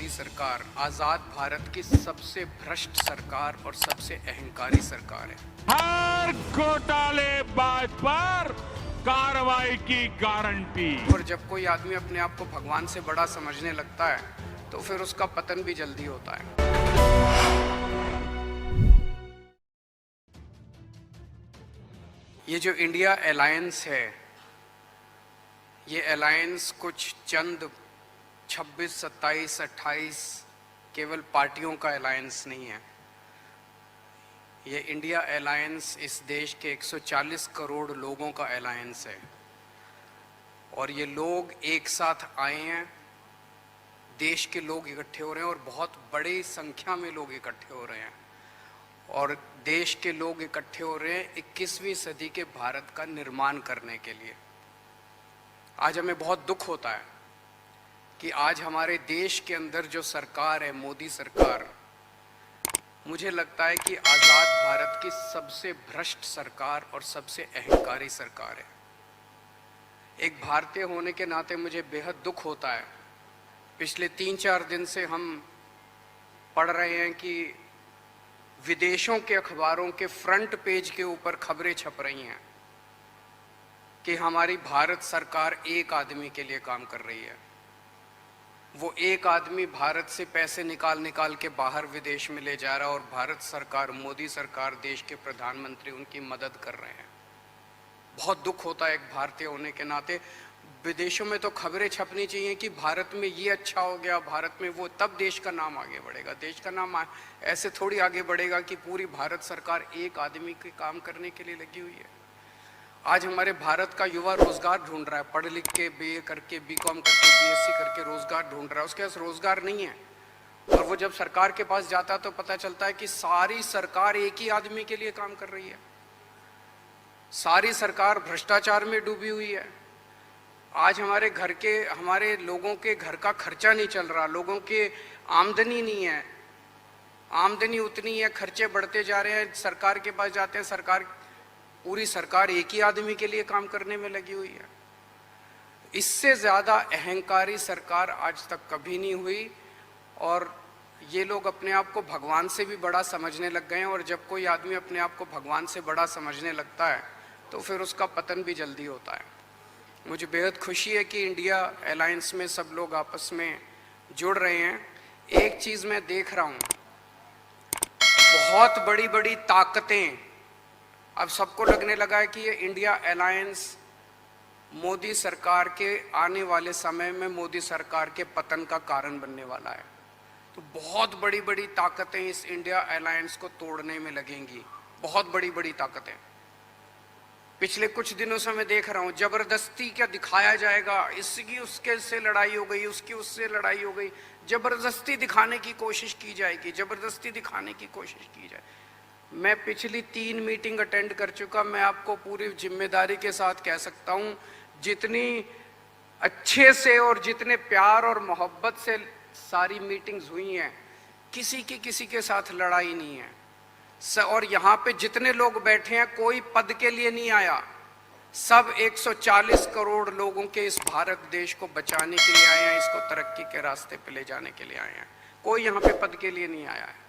मोदी सरकार आजाद भारत की सबसे भ्रष्ट सरकार और सबसे अहंकारी सरकार है। हर घोटालेबाज पर कार्रवाई की गारंटी। और जब कोई आदमी अपने आप को भगवान से बड़ा समझने लगता है तो फिर उसका पतन भी जल्दी होता है। ये जो इंडिया अलायंस है, ये अलायंस कुछ चंद 26, 27, 28 केवल पार्टियों का अलायंस नहीं है। ये इंडिया अलायंस इस देश के 140 करोड़ लोगों का अलायंस है और ये लोग एक साथ आए हैं। देश के लोग इकट्ठे हो रहे हैं और बहुत बड़ी संख्या में लोग इकट्ठे हो रहे हैं और देश के लोग इकट्ठे हो रहे हैं 21वीं सदी के भारत का निर्माण करने के लिए। आज हमें बहुत दुख होता है कि आज हमारे देश के अंदर जो सरकार है, मोदी सरकार, मुझे लगता है कि आज़ाद भारत की सबसे भ्रष्ट सरकार और सबसे अहंकारी सरकार है। एक भारतीय होने के नाते मुझे बेहद दुख होता है। पिछले 3-4 दिन से हम पढ़ रहे हैं कि विदेशों के अखबारों के फ्रंट पेज के ऊपर खबरें छप रही हैं कि हमारी भारत सरकार एक आदमी के लिए काम कर रही है। वो एक आदमी भारत से पैसे निकाल के बाहर विदेश में ले जा रहा है और भारत सरकार, मोदी सरकार, देश के प्रधानमंत्री उनकी मदद कर रहे हैं। बहुत दुख होता है एक भारतीय होने के नाते। विदेशों में तो खबरें छपनी चाहिए कि भारत में ये अच्छा हो गया, भारत में वो, तब देश का नाम आगे बढ़ेगा। देश का नाम ऐसे थोड़ी आगे बढ़ेगा कि पूरी भारत सरकार एक आदमी के काम करने के लिए लगी हुई है। आज हमारे भारत का युवा रोजगार ढूंढ रहा है, पढ़ लिख के बीए करके, बीकॉम करके, बीएससी करके रोजगार ढूंढ रहा है। उसके पास रोजगार नहीं है और वो जब सरकार के पास जाता है तो पता चलता है कि सारी सरकार एक ही आदमी के लिए काम कर रही है। सारी सरकार भ्रष्टाचार में डूबी हुई है। आज हमारे लोगों के घर का खर्चा नहीं चल रहा, लोगों के आमदनी नहीं है, आमदनी उतनी है, खर्चे बढ़ते जा रहे हैं। सरकार के पास जाते हैं, पूरी सरकार एक ही आदमी के लिए काम करने में लगी हुई है। इससे ज़्यादा अहंकारी सरकार आज तक कभी नहीं हुई और ये लोग अपने आप को भगवान से भी बड़ा समझने लग गए हैं और जब कोई आदमी अपने आप को भगवान से बड़ा समझने लगता है तो फिर उसका पतन भी जल्दी होता है। मुझे बेहद खुशी है कि इंडिया अलायंस में सब लोग आपस में जुड़ रहे हैं। एक चीज़ मैं देख रहा हूँ, बहुत बड़ी बड़ी ताकतें, अब सबको लगने लगा है कि ये इंडिया अलायंस मोदी सरकार के आने वाले समय में मोदी सरकार के पतन का कारण बनने वाला है। तो बहुत बड़ी बड़ी ताकतें इस इंडिया अलायंस को तोड़ने में लगेंगी, बहुत बड़ी बड़ी ताकतें। पिछले कुछ दिनों से मैं देख रहा हूँ जबरदस्ती क्या दिखाया जाएगा, इसकी उसके से लड़ाई हो गई, उसकी उससे लड़ाई हो गई, जबरदस्ती दिखाने की कोशिश की जाएगी, जबरदस्ती दिखाने की कोशिश की जाए। मैं पिछली 3 मीटिंग अटेंड कर चुका। मैं आपको पूरी जिम्मेदारी के साथ कह सकता हूँ, जितनी अच्छे से और जितने प्यार और मोहब्बत से सारी मीटिंग्स हुई हैं, किसी के साथ लड़ाई नहीं है। और यहाँ पे जितने लोग बैठे हैं कोई पद के लिए नहीं आया, सब 140 करोड़ लोगों के इस भारत देश को बचाने के लिए आए हैं, इसको तरक्की के रास्ते पे ले जाने के लिए आए हैं। कोई यहाँ पे पद के लिए नहीं आया है।